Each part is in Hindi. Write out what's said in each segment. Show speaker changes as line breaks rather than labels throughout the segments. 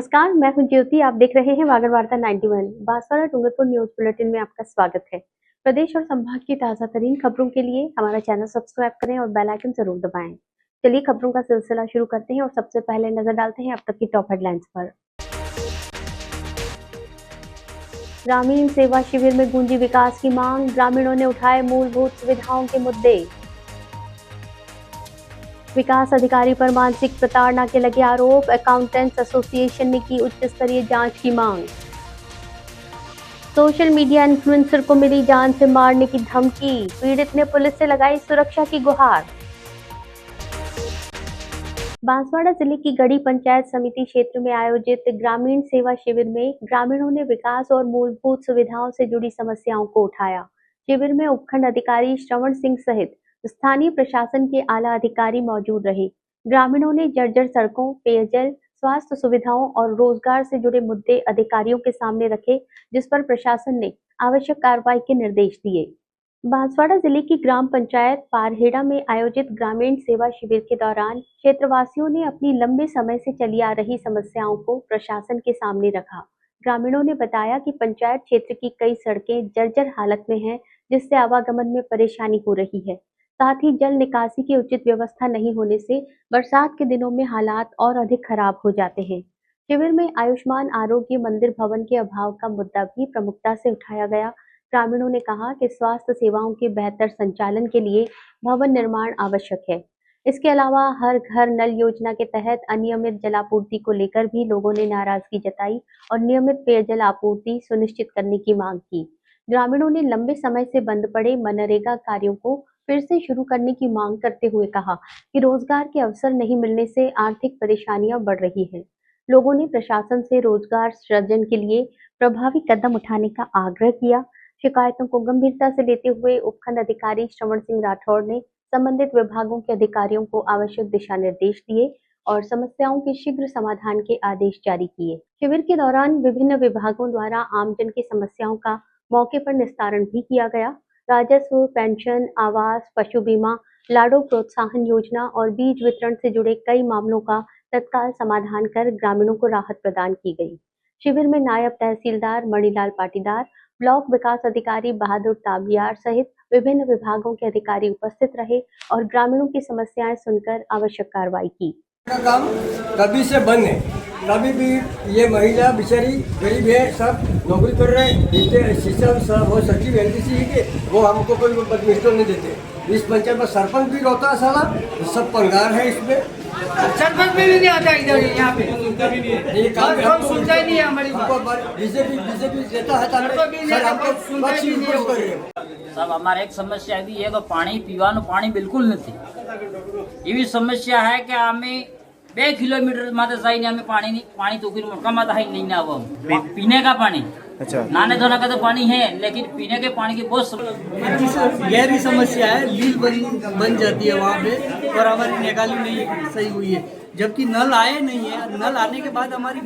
नमस्कार, मैं हूं ज्योति। आप देख रहे हैं वागर वार्ता 91। बांसवाड़ा डूंगरपुर न्यूज बुलेटिन में आपका स्वागत है। प्रदेश और संभाग की ताजा तरीन खबरों के लिए हमारा चैनल सब्सक्राइब करें और बेल आइकन जरूर दबाएं। चलिए खबरों का सिलसिला शुरू करते हैं और सबसे पहले नजर डालते हैं अब तक की टॉप हेडलाइंस पर। ग्रामीण सेवा शिविर में गूंजी विकास की मांग, ग्रामीणों ने उठाए मूलभूत सुविधाओं के मुद्दे। विकास अधिकारी पर मानसिक प्रताड़ना के लगे आरोप, अकाउंटेंट्स एसोसिएशन ने की उच्च स्तरीय जांच की मांग। सोशल मीडिया इन्फ्लुएंसर को मिली जान से मारने की धमकी, पीड़ित ने पुलिस से लगाई सुरक्षा की गुहार। बांसवाड़ा जिले की गढ़ी पंचायत समिति क्षेत्र में आयोजित ग्रामीण सेवा शिविर में ग्रामीणों ने विकास और मूलभूत सुविधाओं से जुड़ी समस्याओं को उठाया। शिविर में उपखंड अधिकारी श्रवण सिंह सहित स्थानीय प्रशासन के आला अधिकारी मौजूद रहे। ग्रामीणों ने जर्जर सड़कों, पेयजल, स्वास्थ्य सुविधाओं और रोजगार से जुड़े मुद्दे अधिकारियों के सामने रखे, जिस पर प्रशासन ने आवश्यक कार्रवाई के निर्देश दिए। बांसवाड़ा जिले की ग्राम पंचायत पारहेड़ा में आयोजित ग्रामीण सेवा शिविर के दौरान क्षेत्रवासियों ने अपनी लंबे समय से चली आ रही समस्याओं को प्रशासन के सामने रखा। ग्रामीणों ने बताया कि पंचायत क्षेत्र की कई सड़कें जर्जर हालत में हैं, जिससे आवागमन में परेशानी हो रही है। साथ ही जल निकासी की उचित व्यवस्था नहीं होने से बरसात के दिनों में हालात और अधिक खराब हो जाते हैं। शिविर में आयुष्मान आरोग्य मंदिर भवन के अभाव का मुद्दा भी प्रमुखता से उठाया गया। ग्रामीणों ने कहा कि स्वास्थ्य सेवाओं के बेहतर संचालन के लिए भवन निर्माण आवश्यक है। इसके अलावा हर घर नल योजना के तहत अनियमित जलापूर्ति को लेकर भी लोगों ने नाराजगी जताई और नियमित पेयजल आपूर्ति सुनिश्चित करने की मांग की। ग्रामीणों ने लंबे समय से बंद पड़े मनरेगा कार्यों को फिर से शुरू करने की मांग करते हुए कहा कि रोजगार के अवसर नहीं मिलने से आर्थिक परेशानियां बढ़ रही हैं। लोगों ने प्रशासन से रोजगार सृजन के लिए प्रभावी कदम उठाने का आग्रह किया। शिकायतों को गंभीरता से लेते हुए उपखंड अधिकारी श्रवण सिंह राठौड़ ने संबंधित विभागों के अधिकारियों को आवश्यक दिशा निर्देश दिए और समस्याओं के शीघ्र समाधान के आदेश जारी किए। शिविर के दौरान विभिन्न विभागों द्वारा आमजन की समस्याओं का मौके पर निस्तारण भी किया गया। राजस्व, पेंशन, आवास, पशु बीमा, लाड़ो प्रोत्साहन योजना और बीज वितरण से जुड़े कई मामलों का तत्काल समाधान कर ग्रामीणों को राहत प्रदान की गई। शिविर में नायब तहसीलदार मणिलाल पाटीदार, ब्लॉक विकास अधिकारी बहादुर ताबियार सहित विभिन्न विभागों के अधिकारी उपस्थित रहे और ग्रामीणों की समस्याएं सुनकर आवश्यक कार्रवाई की।
का काम कभी से बंद है, कभी भी ये महिला बेचारी गरीब है, सब नौकरी कर रहे हैं, जितने शिक्षा सब वो सचिव एलडीसी के वो हमको कोई परमिशन नहीं देते। इस पंचायत में सरपंच भी रहता है साला, सब पंगार है इसमें।
सरपंच भी नहीं आता इधर, यहाँ पे
ये काम
कोई सुनता ही नहीं है हमारी बात।
बीजेपी देता है सर, हमको पक्ष विपक्ष कर रहे हैं।
सब हमारे एक समस्या भी है कि पानी पीવાનું पानी बिल्कुल નથી। એવી સમસ્યા है कि અમે 2 કિલોમીટર માથે જઈને અમે પાણી તોકીને મોટકા માથે આવીને લઈને આવો पीने का पानी। अच्छा, नहाने धोने का तो पानी है, लेकिन पीने के पानी की बहुत
गहरी समस्या है। लील बन जाती है वहाँ पे और हमारी निकाली नहीं सही हुई है, जबकि नल आए नहीं है। नल आने के बाद हमारी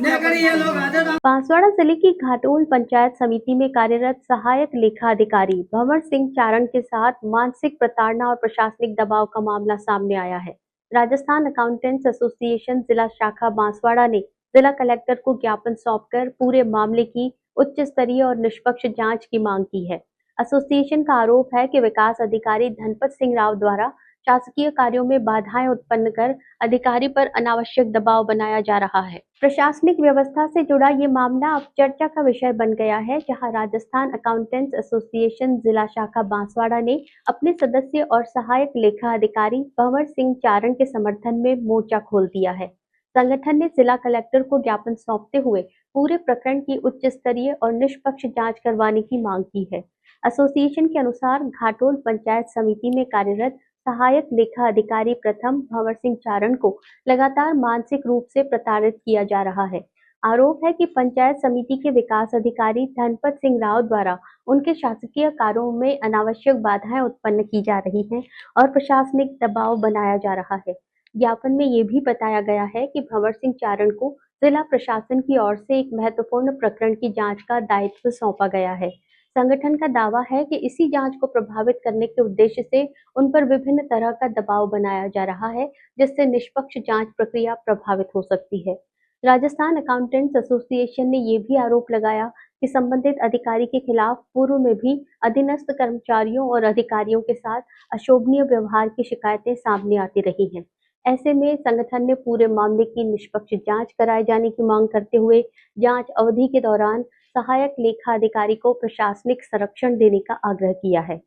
बांसवाड़ा जिले की घाटोल पंचायत समिति में कार्यरत सहायक लेखा अधिकारी भंवर सिंह चारण के साथ मानसिक प्रताड़ना और प्रशासनिक दबाव का मामला सामने आया है। राजस्थान अकाउंटेंट्स एसोसिएशन जिला शाखा बांसवाड़ा ने जिला कलेक्टर को ज्ञापन सौंपकर पूरे मामले की उच्च स्तरीय और निष्पक्ष जांच की मांग की है। एसोसिएशन का आरोप है कि विकास अधिकारी धनपत सिंह राव द्वारा शासकीय कार्यों में बाधाएं उत्पन्न कर अधिकारी पर अनावश्यक दबाव बनाया जा रहा है। प्रशासनिक व्यवस्था से जुड़ा ये मामला अब चर्चा का विषय बन गया है, जहां राजस्थान अकाउंटेंट्स एसोसिएशन जिला शाखा बांसवाड़ा ने अपने सदस्य और सहायक लेखा अधिकारी भंवर सिंह चारण के समर्थन में मोर्चा खोल दिया है। संगठन ने जिला कलेक्टर को ज्ञापन सौंपते हुए पूरे प्रकरण की उच्च स्तरीय और निष्पक्ष जांच करवाने की मांग की है। एसोसिएशन के अनुसार घाटोल पंचायत समिति में कार्यरत सहायक लेखा अधिकारी प्रथम भंवर सिंह चारण को लगातार मानसिक रूप से प्रताड़ित किया जा रहा है। आरोप है कि पंचायत समिति के विकास अधिकारी धनपत सिंह राव द्वारा उनके शासकीय कार्यों में अनावश्यक बाधाएं उत्पन्न की जा रही हैं और प्रशासनिक दबाव बनाया जा रहा है। ज्ञापन में ये भी बताया गया है कि भंवर सिंह चारण को जिला प्रशासन की ओर से एक महत्वपूर्ण प्रकरण की जांच का दायित्व सौंपा गया है। संगठन का दावा है कि इसी जांच को प्रभावित करने के उद्देश्य से उन पर विभिन्न तरह का दबाव बनाया जा रहा है, जिससे निष्पक्ष जांच प्रक्रिया प्रभावित हो सकती है। राजस्थान अकाउंटेंट्स एसोसिएशन ने ये भी आरोप लगाया कि संबंधित अधिकारी के खिलाफ पूर्व में भी अधीनस्थ कर्मचारियों और अधिकारियों के साथ अशोभनीय व्यवहार की शिकायतें सामने आती रही हैं। ऐसे में संगठन ने पूरे मामले की निष्पक्ष जांच कराए जाने की मांग करते हुए जांच अवधि के दौरान सहायक लेखा अधिकारी को प्रशासनिक संरक्षण देने का आग्रह किया है।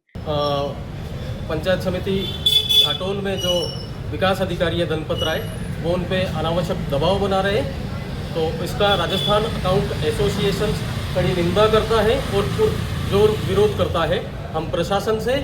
पंचायत समिति घाटोल में जो विकास अधिकारी है धनपत राय, वो उन पे अनावश्यक दबाव बना रहे हैं, तो इसका राजस्थान अकाउंट एसोसिएशन कड़ी निंदा करता है और पुरजोर विरोध करता है। हम प्रशासन से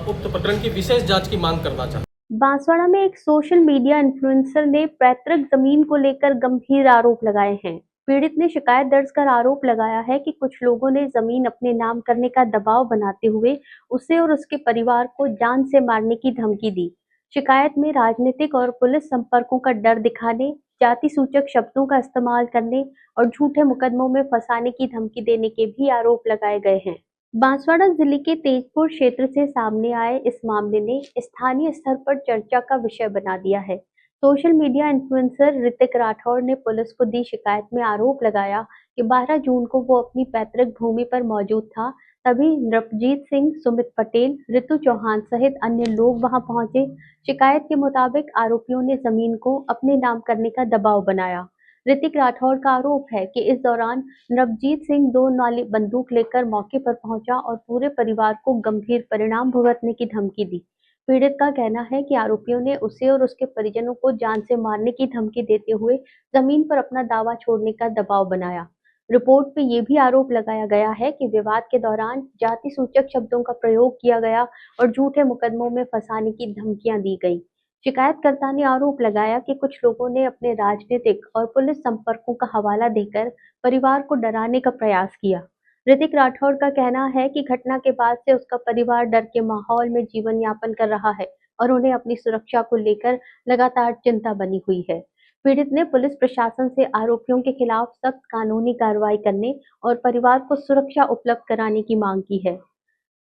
उक्त प्रकरण की विशेष जांच की मांग करना चाहते हैं।
बांसवाड़ा में एक सोशल मीडिया इन्फ्लुएंसर ने पैतृक जमीन को लेकर गंभीर आरोप लगाए हैं। पीड़ित ने शिकायत दर्ज कर आरोप लगाया है कि कुछ लोगों ने जमीन अपने नाम करने का दबाव बनाते हुए उसे और उसके परिवार को जान से मारने की धमकी दी। शिकायत में राजनीतिक और पुलिस संपर्कों का डर दिखाने, जाति सूचक शब्दों का इस्तेमाल करने और झूठे मुकदमों में फंसाने की धमकी देने के भी आरोप लगाए गए हैं। बांसवाड़ा जिले के तेजपुर क्षेत्र से सामने आए इस मामले ने स्थानीय स्तर पर चर्चा का विषय बना दिया है। Social media influencer Hrithik Rathore ने पुलिस को दी शिकायत में आरोप लगाया कि 12 जून को वो अपनी पैतृक भूमि पर मौजूद था, तभी नृपजीत सिंह, सुमित पटेल, ऋतु चौहान सहित अन्य लोग वहां पहुंचे। शिकायत के मुताबिक आरोपियों ने जमीन को अपने नाम करने का दबाव बनाया। ऋतिक राठौर का आरोप है कि इस दौरान नवजीत सिंह 2 नाली बंदूक लेकर मौके पर पहुंचा और पूरे परिवार को गंभीर परिणाम भुगतने की धमकी दी। पीड़ित का कहना है कि आरोपियों ने उसे और उसके परिजनों को जान से मारने की धमकी देते हुए जमीन पर अपना दावा छोड़ने का दबाव बनाया। रिपोर्ट में ये भी आरोप लगाया गया है कि विवाद के दौरान जाति सूचक शब्दों का प्रयोग किया गया और झूठे मुकदमों में फंसाने की धमकियां दी गई। शिकायतकर्ता ने आरोप लगाया कि कुछ लोगों ने अपने राजनीतिक और पुलिस संपर्कों का हवाला देकर परिवार को डराने का प्रयास किया। ऋतिक राठौर का कहना है कि घटना के बाद से उसका परिवार डर के माहौल में जीवन यापन कर रहा है और उन्हें अपनी सुरक्षा को लेकर लगातार चिंता बनी हुई है। पीड़ित ने पुलिस प्रशासन से आरोपियों के खिलाफ सख्त कानूनी कार्रवाई करने और परिवार को सुरक्षा उपलब्ध कराने की मांग की है।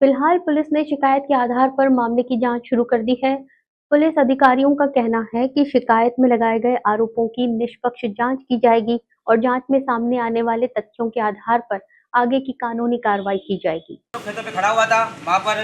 फिलहाल पुलिस ने शिकायत के आधार पर मामले की जांच शुरू कर दी है। पुलिस अधिकारियों का कहना है कि शिकायत में लगाए गए आरोपों की निष्पक्ष जांच की जाएगी और जांच में सामने आने वाले तथ्यों के आधार पर आगे की कानूनी कार्रवाई की जाएगी।
खेतों पे खड़ा हुआ था, वहाँ पर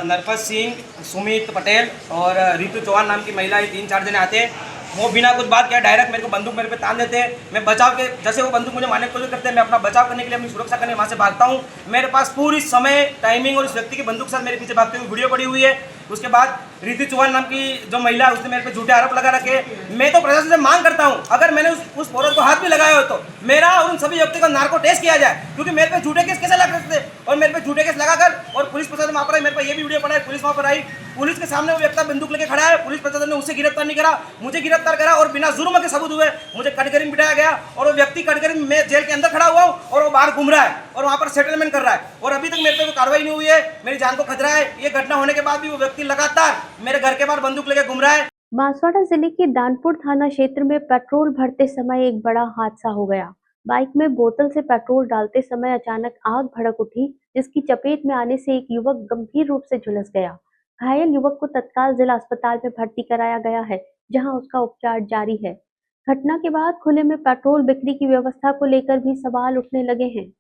नरपत सिंह, सुमित पटेल और ऋतु चौहान नाम की महिला, 3-4 जने आते हैं। वो बिना कुछ बात किया डायरेक्ट मेरे को बंदूक मेरे पे तान देते हैं। मैं बचाव के जैसे वो बंदूक मुझे मारने की कोशिश करते हैं, मैं अपना बचाव करने के लिए, अपनी सुरक्षा करने वहाँ से भागता हूँ। मेरे पास पूरी समय टाइमिंग और इस व्यक्ति की बंदूक साथ मेरे पीछे भागते हुए वीडियो पड़ी हुई है। उसके बाद ऋतु चौहान नाम की जो महिला, उसने मेरे पे झूठे आरोप लगा रखे। मैं तो प्रशासन से मांग करता हूँ, अगर मैंने उस औरत को हाथ भी लगाया हो तो मेरा और उन सभी व्यक्तियों का नार्को टेस्ट किया जाए, क्योंकि मेरे पे झूठे केस कैसे लग सकते और मेरे पे झूठे केस लगाकर और पुलिस प्रशासन वहाँ पर आई। मेरे पे ये भी वीडियो पड़ा है, पुलिस वहाँ पर आई, पुलिस के सामने वो व्यक्ति बंदूक लेके खड़ा है। पुलिस प्रशासन ने उसे गिरफ्तार नहीं करा, मुझे गिरफ्तार करा और बिना जुर्म के सबूत हुए मुझे कटघरे में बिठाया गया और वो व्यक्ति कटघरे में, मैं जेल के अंदर खड़ा हुआ हूँ और वो बाहर घूम रहा है और वहाँ पर सेटलमेंट कर रहा है और अभी तक मेरे पे कोई कार्रवाई नहीं हुई है। मेरी जान को खतरा है। ये घटना होने के बाद भी वो व्यक्ति लगातार मेरे घर के बाहर बंदूक लेके घूम रहा है।
बांसवाड़ा जिले के दानपुर थाना क्षेत्र में पेट्रोल भरते समय एक बड़ा हादसा हो गया। बाइक में बोतल से पेट्रोल डालते समय अचानक आग भड़क उठी, जिसकी चपेट में आने से एक युवक गंभीर रूप से झुलस गया। घायल युवक को तत्काल जिला अस्पताल में भर्ती कराया गया है, जहां उसका उपचार जारी है। घटना के बाद खुले में पेट्रोल बिक्री की व्यवस्था को लेकर भी सवाल उठने लगे हैं।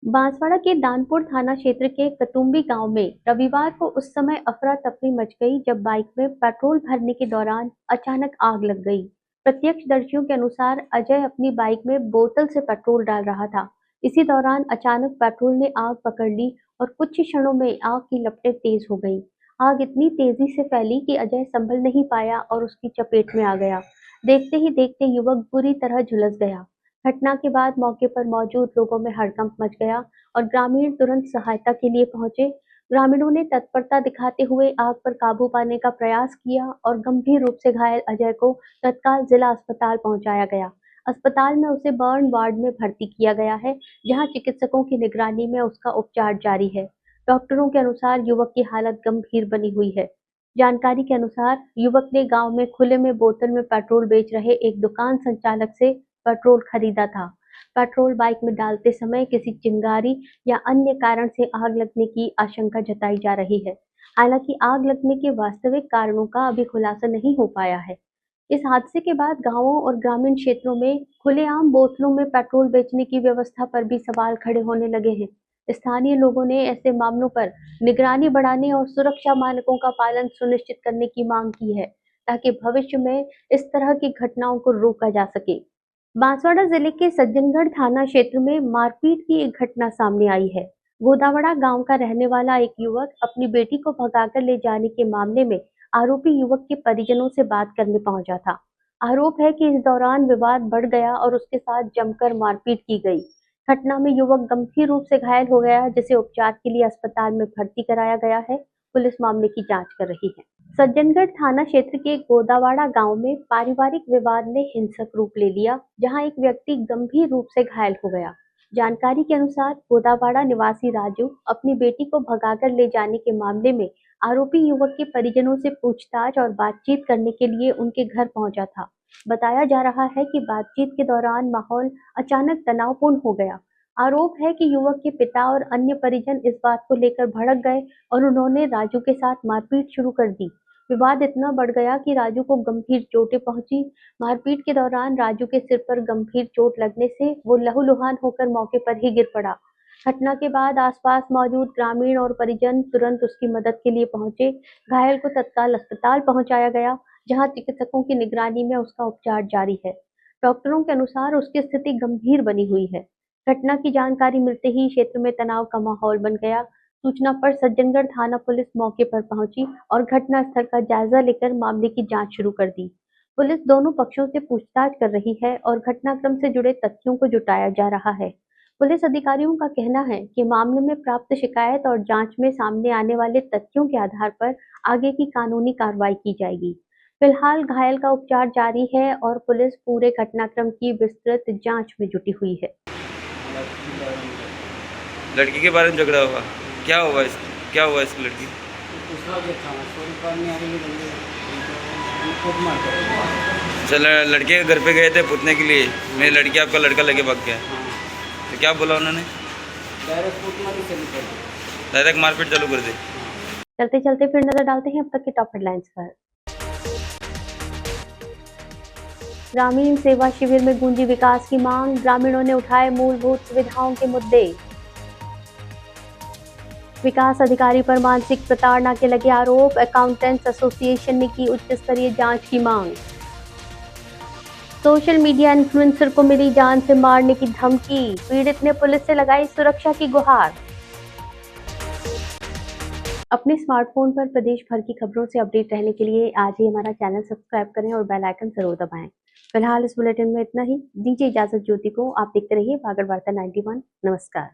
बांसवाड़ा के दानपुर थाना क्षेत्र के कतुम्बी गांव में रविवार को उस समय अफरा तफरी मच गई जब बाइक में पेट्रोल भरने के दौरान अचानक आग लग गई। प्रत्यक्षदर्शियों के अनुसार अजय अपनी बाइक में बोतल से पेट्रोल डाल रहा था। इसी दौरान अचानक पेट्रोल ने आग पकड़ ली और कुछ ही क्षणों में आग की लपटें तेज हो गई। आग इतनी तेजी से फैली कि अजय संभल नहीं पाया और उसकी चपेट में आ गया। देखते ही देखते युवक बुरी तरह झुलस गया। घटना के बाद मौके पर मौजूद लोगों में हड़कंप मच गया और ग्रामीण तुरंत सहायता के लिए पहुंचे। ग्रामीणों ने तत्परता दिखाते हुए आग पर काबू पाने का प्रयास किया और गंभीर रूप से घायल अजय को तत्काल जिला अस्पताल पहुंचाया गया। अस्पताल में उसे बर्न वार्ड में भर्ती किया गया है, जहां चिकित्सकों की निगरानी में उसका उपचार जारी है। डॉक्टरों के अनुसार युवक की हालत गंभीर बनी हुई है। जानकारी के अनुसार युवक ने गांव में खुले में बोतल में पेट्रोल बेच रहे एक दुकान संचालक से पेट्रोल खरीदा था। पेट्रोल बाइक में डालते समय किसी चिंगारी या अन्य कारण से आग लगने की आशंका जताई जा रही है। हालांकि आग लगने के वास्तविक कारणों का अभी खुलासा नहीं हो पाया है। इस हादसे के बाद गांवों और ग्रामीण क्षेत्रों में खुलेआम बोतलों में पेट्रोल बेचने की व्यवस्था पर भी सवाल खड़े होने लगे हैं। स्थानीय लोगों ने ऐसे मामलों पर निगरानी बढ़ाने और सुरक्षा मानकों का पालन सुनिश्चित करने की मांग की है, ताकि भविष्य में इस तरह की घटनाओं को रोका जा सके। बांसवाड़ा जिले के सज्जनगढ़ थाना क्षेत्र में मारपीट की एक घटना सामने आई है। गोदावड़ा गांव का रहने वाला एक युवक अपनी बेटी को भगाकर ले जाने के मामले में आरोपी युवक के परिजनों से बात करने पहुंचा था। आरोप है कि इस दौरान विवाद बढ़ गया और उसके साथ जमकर मारपीट की गई। घटना में युवक गंभीर रूप से घायल हो गया, जिसे उपचार के लिए अस्पताल में भर्ती कराया गया है। पुलिस मामले की जांच कर रही है। सज्जनगढ़ थाना क्षेत्र के गोदावाड़ा गांव में पारिवारिक विवाद ने हिंसक रूप ले लिया, जहां एक व्यक्ति गंभीर रूप से घायल हो गया। जानकारी के अनुसार गोदावाड़ा निवासी राजू अपनी बेटी को भगाकर ले जाने के मामले में आरोपी युवक के परिजनों से पूछताछ और बातचीत करने के लिए उनके घर पहुंचा था। बताया जा रहा है कि बातचीत के दौरान माहौल अचानक तनावपूर्ण हो गया। आरोप है कि युवक के पिता और अन्य परिजन इस बात को लेकर भड़क गए और उन्होंने राजू के साथ मारपीट शुरू कर दी। विवाद इतना बढ़ गया कि राजू को गंभीर चोटें पहुंची। मारपीट के दौरान राजू के सिर पर गंभीर चोट लगने से वो लहूलुहान होकर मौके पर ही गिर पड़ा। घटना के बाद आसपास मौजूद ग्रामीण और परिजन तुरंत उसकी मदद के लिए पहुंचे। घायल को तत्काल अस्पताल पहुंचाया गया, जहां चिकित्सकों की निगरानी में उसका उपचार जारी है। डॉक्टरों के अनुसार उसकी स्थिति गंभीर बनी हुई है। घटना की जानकारी मिलते ही क्षेत्र में तनाव का माहौल बन गया। सूचना पर सज्जनगढ़ थाना पुलिस मौके पर पहुंची और घटना स्थल का जायजा लेकर मामले की जांच शुरू कर दी। पुलिस दोनों पक्षों से पूछताछ कर रही है और घटनाक्रम से जुड़े तथ्यों को जुटाया जा रहा है। पुलिस अधिकारियों का कहना है कि मामले में प्राप्त शिकायत और जांच में सामने आने वाले तथ्यों के आधार पर आगे की कानूनी कार्रवाई की जाएगी। फिलहाल घायल का उपचार जारी है और पुलिस पूरे घटनाक्रम की विस्तृत जांच में जुटी हुई है।
लड़की के बारे में झगड़ा हुआ, क्या हुआ इसकी लड़की? चल लड़के के घर पे गए थे पूछने के लिए, मेरी लड़की आपका लड़का लेके भाग गया। तो क्या बोला उन्होंने? डायरेक्ट मारपीट चालू कर दी।
चलते चलते फिर नजर डालते हैं अब तक के टॉप हेडलाइंस पर। ग्रामीण सेवा शिविर में गूंजी विकास की मांग, ग्रामीणों ने उठाए मूलभूत सुविधाओं के मुद्दे। विकास अधिकारी पर मानसिक प्रताड़ना के लगे आरोप, अकाउंटेंट्स एसोसिएशन ने की उच्च स्तरीय जांच की मांग। सोशल मीडिया इन्फ्लुएंसर को मिली जान से मारने की धमकी, पीड़ित ने पुलिस से लगाई सुरक्षा की गुहार। अपने स्मार्टफोन पर प्रदेश भर की खबरों से अपडेट रहने के लिए आज ही हमारा चैनल सब्सक्राइब करें और बेल आइकन जरूर दबाएं। फिलहाल इस बुलेटिन में इतना ही। दीजिए इजाजत ज्योति को। आप देखते रहिए भागड़ वार्ता 91। नमस्कार।